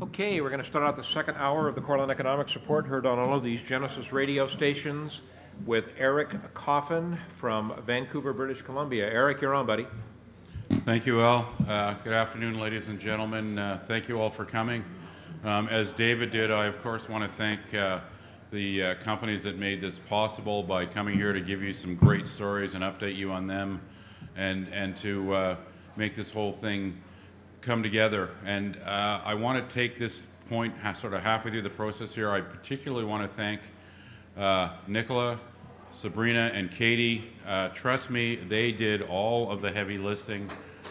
Okay, we're going to start out the second hour of the Cortland Economics Report, heard on all of these Genesis radio stations, with Eric Coffin from Vancouver, British Columbia. Eric, you're on, buddy. Thank you, Al. Good afternoon, ladies and gentlemen. Thank you all for coming. As David did, I of course want to thank the companies that made this possible by coming here to give you some great stories and update you on them, and to make this whole thing come together. And I want to take this point sort of halfway through the process here. I particularly want to thank Nicola, Sabrina, and Katie. Trust me, they did all of the heavy lifting.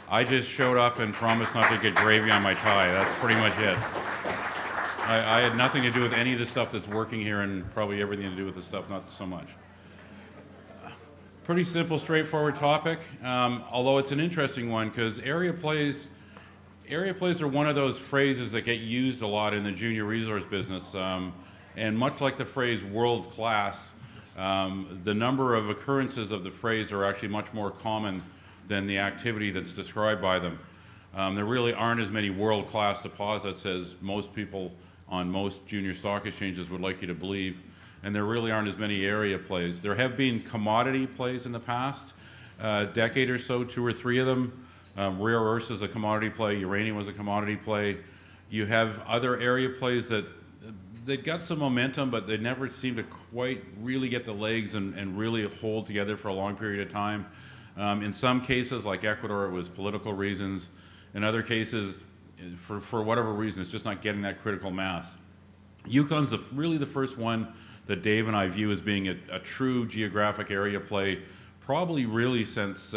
I just showed up and promised not to get gravy on my tie. That's pretty much it. I had nothing to do with any of the stuff that's working here, and probably everything to do with the stuff not so much. Pretty simple, straightforward topic, although it's an interesting one because area plays are one of those phrases that get used a lot in the junior resource business, and much like the phrase world class, the number of occurrences of the phrase are actually much more common than the activity that's described by them. There really aren't as many world-class deposits as most people on most junior stock exchanges would like you to believe, and there really aren't as many area plays. There have been commodity plays in the past decade or so, 2 or 3 of them. Rare earths is a commodity play, uranium was a commodity play. You have other area plays that got some momentum, but they never seem to quite really get the legs and really hold together for a long period of time. In some cases, like Ecuador, it was political reasons. In other cases, for whatever reason, it's just not getting that critical mass. Yukon's really the first one that Dave and I view as being a true geographic area play, probably really since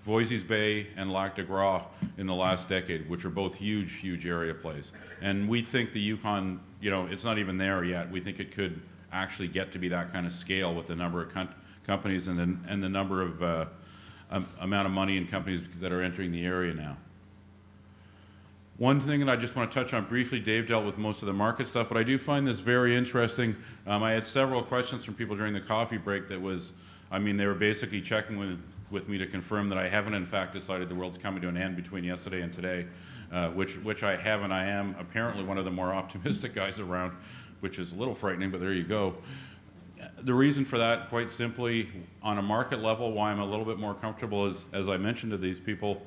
Voisey's Bay and Lac de Gras in the last decade, which are both huge, huge area plays. And we think the Yukon, it's not even there yet. We think it could actually get to be that kind of scale with the number of companies and the number of amount of money and companies that are entering the area now. One thing that I just want to touch on briefly, Dave dealt with most of the market stuff, but I do find this very interesting. I had several questions from people during the coffee break that was, they were basically checking with me to confirm that I haven't in fact decided the world's coming to an end between yesterday and today, which I haven't. I am apparently one of the more optimistic guys around, which is a little frightening, but there you go. The reason for that, quite simply, on a market level, why I'm a little bit more comfortable is, as I mentioned to these people,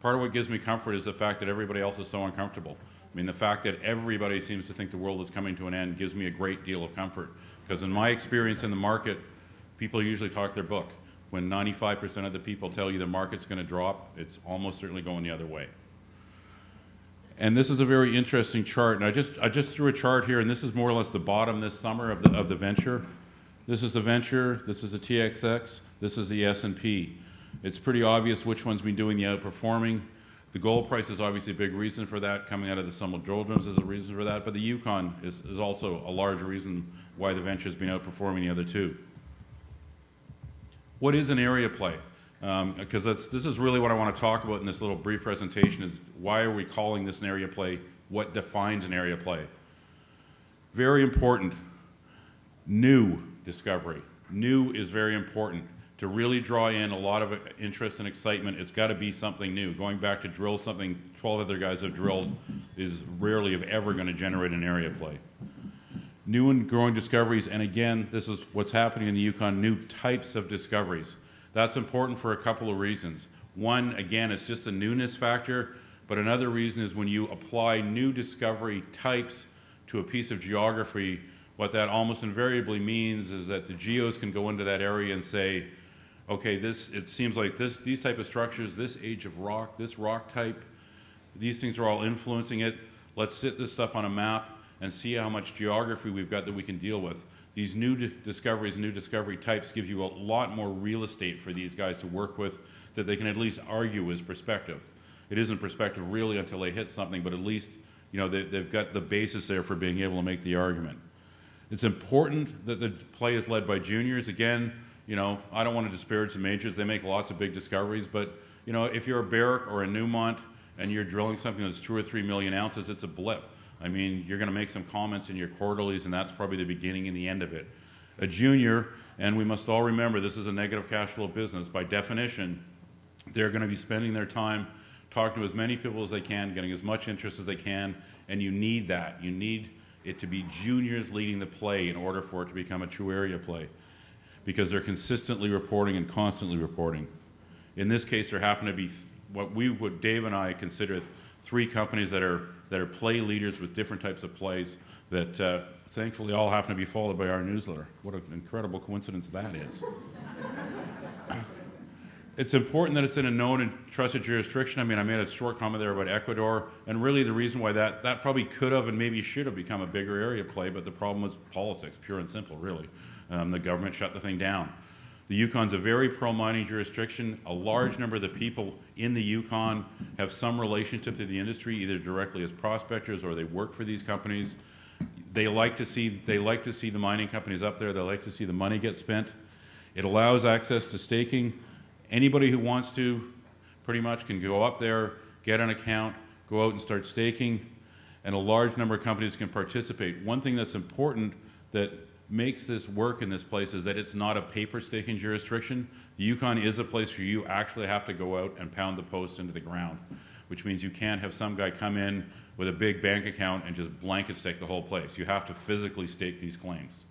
part of what gives me comfort is the fact that everybody else is so uncomfortable. The fact that everybody seems to think the world is coming to an end gives me a great deal of comfort, because in my experience in the market, people usually talk their book. When 95% of the people tell you the market's going to drop, it's almost certainly going the other way. And this is a very interesting chart, and I just threw a chart here, and this is more or less the bottom this summer of the venture. This is the venture, this is the TXX, this is the S&P. It's pretty obvious which one's been doing the outperforming. The gold price is obviously a big reason for that. Coming out of the Summit doldrums is a reason for that, but the Yukon is also a large reason why the venture's been outperforming the other two. What is an area play? Because this is really what I want to talk about in this little brief presentation, is why are we calling this an area play? What defines an area play? Very important. New discovery. New is very important. To really draw in a lot of interest and excitement, it's got to be something new. Going back to drill something 12 other guys have drilled is rarely if ever going to generate an area play. New and growing discoveries, and again, this is what's happening in the Yukon, new types of discoveries. That's important for a couple of reasons. One, again, it's just a newness factor, but another reason is when you apply new discovery types to a piece of geography, what that almost invariably means is that the geos can go into that area and say, okay, it seems like these type of structures, this age of rock, this rock type, these things are all influencing it. Let's sit this stuff on a map and see how much geography we've got that we can deal with. These new discoveries, new discovery types give you a lot more real estate for these guys to work with that they can at least argue as perspective. It isn't perspective really until they hit something, but at least they've got the basis there for being able to make the argument. It's important that the play is led by juniors. Again, I don't want to disparage the majors. They make lots of big discoveries, but if you're a Barrick or a Newmont and you're drilling something that's 2 or 3 million ounces, it's a blip. You're going to make some comments in your quarterlies, and that's probably the beginning and the end of it. A junior, and we must all remember this is a negative cash flow business. By definition, they're going to be spending their time talking to as many people as they can, getting as much interest as they can, and you need that. You need it to be juniors leading the play in order for it to become a true area play, because they're consistently reporting and constantly reporting. In this case, there happen to be what Dave and I consider 3 companies that are play leaders with different types of plays that thankfully all happen to be followed by our newsletter. What an incredible coincidence that is. It's important that it's in a known and trusted jurisdiction. I mean, I made a short comment there about Ecuador, and really the reason why that probably could have and maybe should have become a bigger area play, but the problem was politics, pure and simple, really. The government shut the thing down. The Yukon's a very pro-mining jurisdiction. A large number of the people in the Yukon have some relationship to the industry, either directly as prospectors or they work for these companies. They like to see the mining companies up there. They like to see the money get spent. It allows access to staking. Anybody who wants to pretty much can go up there, get an account, go out and start staking, and a large number of companies can participate. One thing that's important that makes this work in this place is that it's not a paper staking jurisdiction. The Yukon is a place where you actually have to go out and pound the posts into the ground, which means you can't have some guy come in with a big bank account and just blanket stake the whole place. You have to physically stake these claims.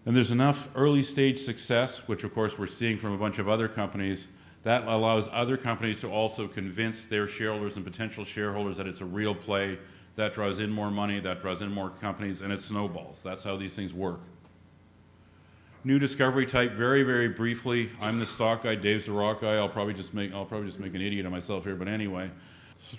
And there's enough early stage success, which of course we're seeing from a bunch of other companies, that allows other companies to also convince their shareholders and potential shareholders that it's a real play. That draws in more money, that draws in more companies, and it snowballs. That's how these things work. New discovery type, very, very briefly. I'm the stock guy, Dave's the rock guy. I'll probably just make an idiot of myself here, but anyway.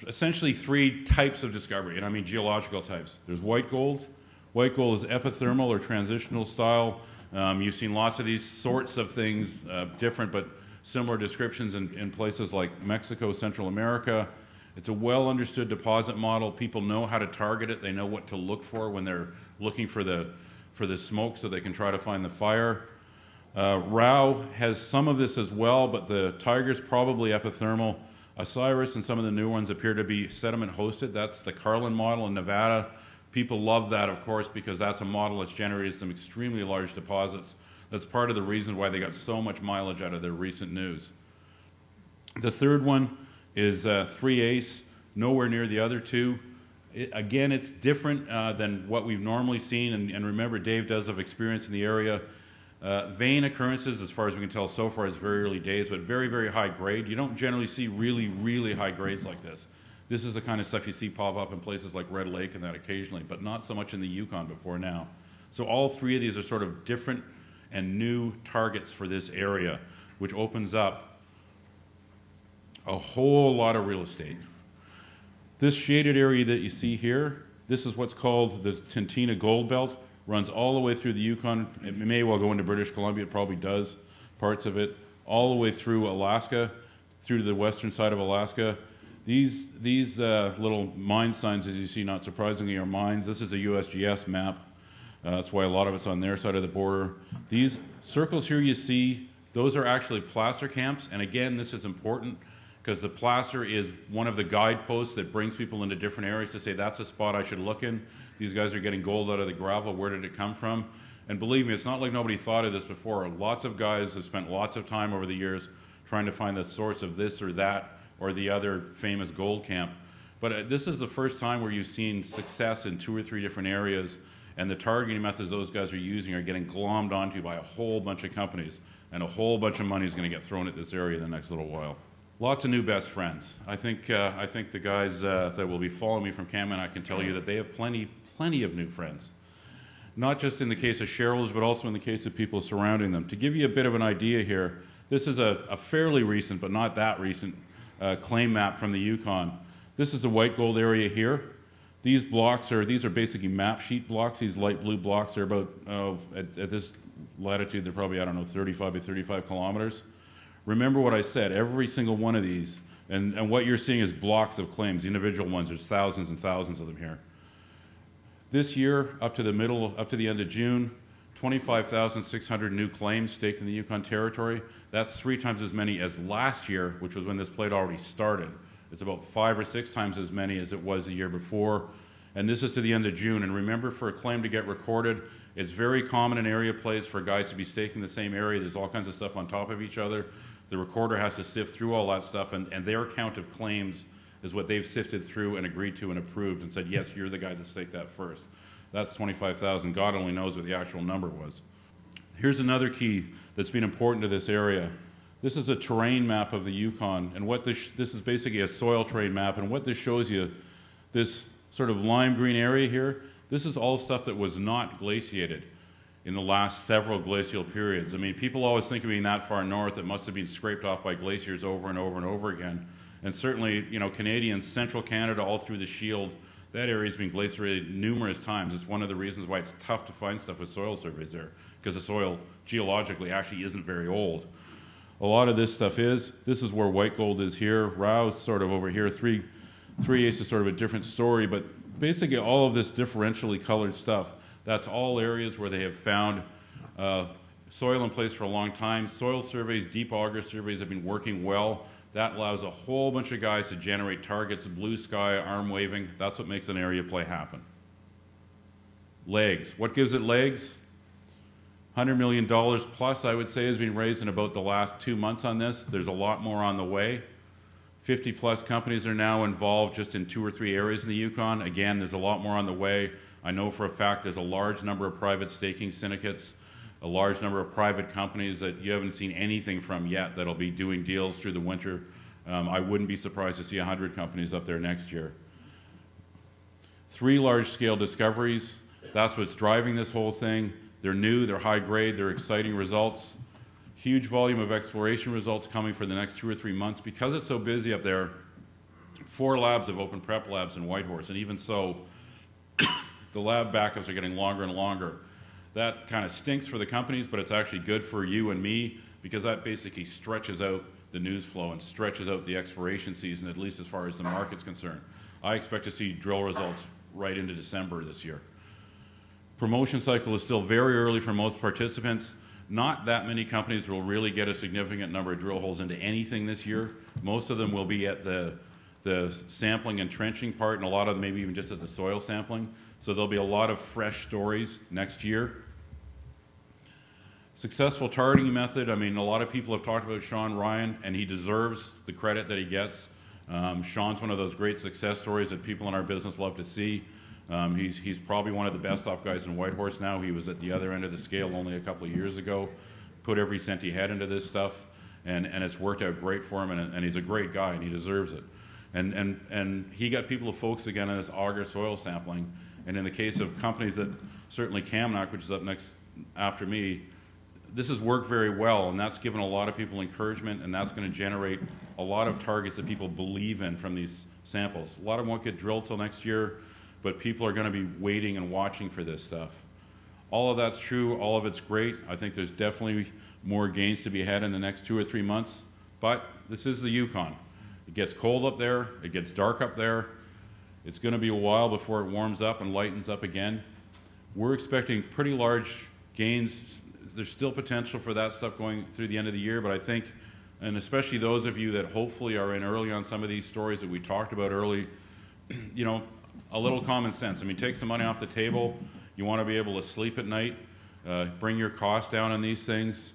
Essentially 3 types of discovery, and I mean geological types. There's white gold. White gold is epithermal or transitional style. You've seen lots of these sorts of things, different but similar descriptions in places like Mexico, Central America. It's a well understood deposit model. People know how to target it. They know what to look for when they're looking for the smoke so they can try to find the fire. Rao has some of this as well, but the Tiger's probably epithermal. Osiris and some of the new ones appear to be sediment hosted. That's the Carlin model in Nevada. People love that, of course, because that's a model that's generated some extremely large deposits. That's part of the reason why they got so much mileage out of their recent news. The third one is 3Ace, nowhere near the other 2. Again, it's different than what we've normally seen, and remember, Dave does have experience in the area. Vein occurrences, as far as we can tell so far, it's very early days, but very, very high grade. You don't generally see really, really high grades like this. This is the kind of stuff you see pop up in places like Red Lake and that occasionally, but not so much in the Yukon before now. So all 3 of these are sort of different and new targets for this area, which opens up a whole lot of real estate. This shaded area that you see here, this is what's called the Tintina Gold Belt, runs all the way through the Yukon. It may well go into British Columbia, it probably does, parts of it, all the way through Alaska, through to the western side of Alaska. These little mine signs, as you see, not surprisingly, are mines. This is a USGS map. That's why a lot of it's on their side of the border. These circles here you see, those are actually placer camps. And again, this is important because the placer is one of the guideposts that brings people into different areas to say, that's a spot I should look in. These guys are getting gold out of the gravel. Where did it come from? And believe me, it's not like nobody thought of this before. Lots of guys have spent lots of time over the years trying to find the source of this or that or the other famous gold camp. But this is the first time where you've seen success in 2 or 3 different areas, and the targeting methods those guys are using are getting glommed onto by a whole bunch of companies, and a whole bunch of money is going to get thrown at this area in the next little while. Lots of new best friends. I think the guys that will be following me from Canada, I can tell you that they have plenty of new friends. Not just in the case of shareholders, but also in the case of people surrounding them. To give you a bit of an idea here, this is a fairly recent, but not that recent, claim map from the Yukon. This is the white gold area here. These are basically map sheet blocks. These light blue blocks are about, at this latitude, they're probably, 35 by 35 kilometers. Remember what I said, every single one of these, and what you're seeing is blocks of claims, individual ones, there's thousands and thousands of them here. This year, up to the end of June, 25,600 new claims staked in the Yukon Territory. That's 3 times as many as last year, which was when this play already started. It's about 5 or 6 times as many as it was the year before. And this is to the end of June. And remember, for a claim to get recorded, it's very common in area plays for guys to be staking the same area. There's all kinds of stuff on top of each other. The recorder has to sift through all that stuff, and their count of claims is what they've sifted through and agreed to and approved and said, yes, you're the guy that staked that first. That's 25,000. God only knows what the actual number was. Here's another key that's been important to this area. This is a terrain map of the Yukon, and what this is basically a soil terrain map, and what this shows you, this sort of lime green area here, this is all stuff that was not glaciated in the last several glacial periods. I mean, people always think of being that far north, it must have been scraped off by glaciers over and over and over again. And certainly, you know, Canadians, central Canada, all through the Shield, that area's been glaciated numerous times. It's one of the reasons why it's tough to find stuff with soil surveys there, because the soil geologically actually isn't very old. A lot of this stuff is. This is where white gold is here. Rau's sort of over here. 3/8 is sort of a different story, but basically all of this differentially colored stuff, that's all areas where they have found soil in place for a long time. Soil surveys, deep auger surveys have been working well. That allows a whole bunch of guys to generate targets, blue sky, arm waving. That's what makes an area play happen. Legs. What gives it legs? $100 million plus, I would say, has been raised in about the last 2 months on this. There's a lot more on the way. 50 plus companies are now involved just in 2 or 3 areas in the Yukon. Again, there's a lot more on the way. I know for a fact there's a large number of private staking syndicates, a large number of private companies that you haven't seen anything from yet that'll be doing deals through the winter. I wouldn't be surprised to see 100 companies up there next year. 3 large-scale discoveries. That's what's driving this whole thing. They're new, they're high grade, they're exciting results. Huge volume of exploration results coming for the next 2 or 3 months. Because it's so busy up there, 4 labs have opened prep labs in Whitehorse, and even so, the lab backups are getting longer and longer. That kind of stinks for the companies, but it's actually good for you and me, because that basically stretches out the news flow and stretches out the exploration season, at least as far as the market's concerned. I expect to see drill results right into December this year. Promotion cycle is still very early for most participants. Not that many companies will really get a significant number of drill holes into anything this year. Most of them will be at the sampling and trenching part, and a lot of them maybe even just at the soil sampling. So there'll be a lot of fresh stories next year. Successful targeting method. I mean, a lot of people have talked about Sean Ryan, and he deserves the credit that he gets. Sean's one of those great success stories that people in our business love to see. He's probably one of the best off guys in Whitehorse now. He was at the other end of the scale only a couple of years ago. Put every cent he had into this stuff, and it's worked out great for him, and he's a great guy, and he deserves it. And he got people to focus again on this auger soil sampling. And in the case of companies that, certainly Kamnock, which is up next after me, this has worked very well, and that's given a lot of people encouragement, and that's going to generate a lot of targets that people believe in from these samples. A lot of them won't get drilled till next year, but people are going to be waiting and watching for this stuff. All of that's true, all of it's great. I think there's definitely more gains to be had in the next 2 or 3 months, but this is the Yukon. It gets cold up there, it gets dark up there. It's going to be a while before it warms up and lightens up again. We're expecting pretty large gains. There's still potential for that stuff going through the end of the year, but I think, and especially those of you that hopefully are in early on some of these stories that we talked about early, you know, a little common sense. I mean, take some money off the table. You want to be able to sleep at night. Bring your costs down on these things.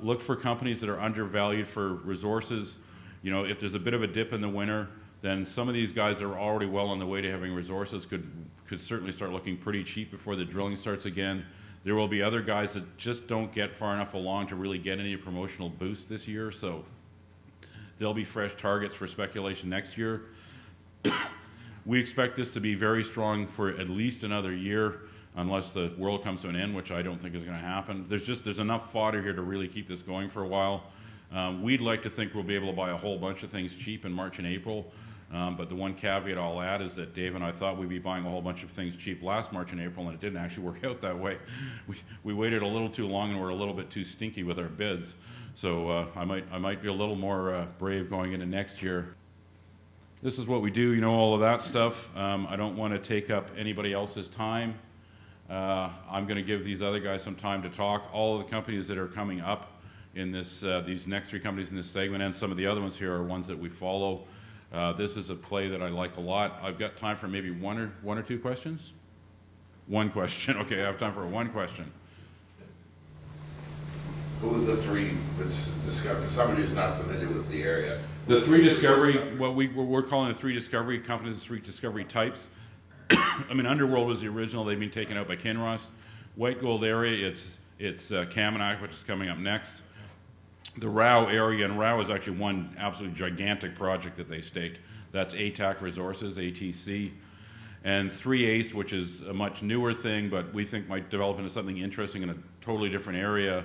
Look for companies that are undervalued for resources. You know, if there's a bit of a dip in the winter, then some of these guys that are already well on the way to having resources could certainly start looking pretty cheap before the drilling starts again. There will be other guys that just don't get far enough along to really get any promotional boost this year, so there'll be fresh targets for speculation next year. We expect this to be very strong for at least another year, unless the world comes to an end, which I don't think is going to happen. There's enough fodder here to really keep this going for a while. We'd like to think we'll be able to buy a whole bunch of things cheap in March and April. But the one caveat I'll add is that Dave and I thought we'd be buying a whole bunch of things cheap last March and April, and it didn't actually work out that way. We waited a little too long, and we're a little bit too stinky with our bids. So I might be a little more brave going into next year. This is what we do, you know, all of that stuff. I don't want to take up anybody else's time. I'm going to give these other guys some time to talk. All of the companies that are coming up in this, these next 3 companies in this segment, and some of the other ones here, are ones that we follow. This is a play that I like a lot. I've got time for maybe one or two questions? One question. Okay, I have time for one question. Who are the three, for somebody who's not familiar with the area? The three discovery, what we're calling the three discovery companies, three discovery types. I mean, Underworld was the original. They've been taken out by Kinross. White Gold area, it's Kaminak, which is coming up next. The Rao area, and Rao is actually one absolutely gigantic project that they staked. That's ATAC Resources, ATC. And 3ACE, which is a much newer thing, but we think might develop into something interesting in a totally different area,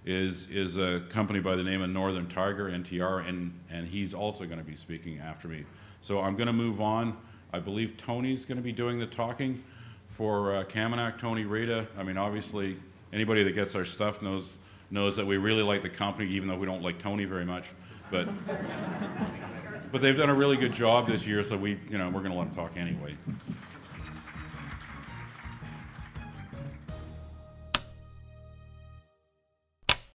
is a company by the name of Northern Tiger, NTR, and he's also going to be speaking after me. So I'm going to move on. I believe Tony's going to be doing the talking for Kaminak, Tony Rita. I mean, obviously, anybody that gets our stuff knows that we really like the company, even though we don't like Tony very much. But they've done a really good job this year, so we're going to let them talk anyway.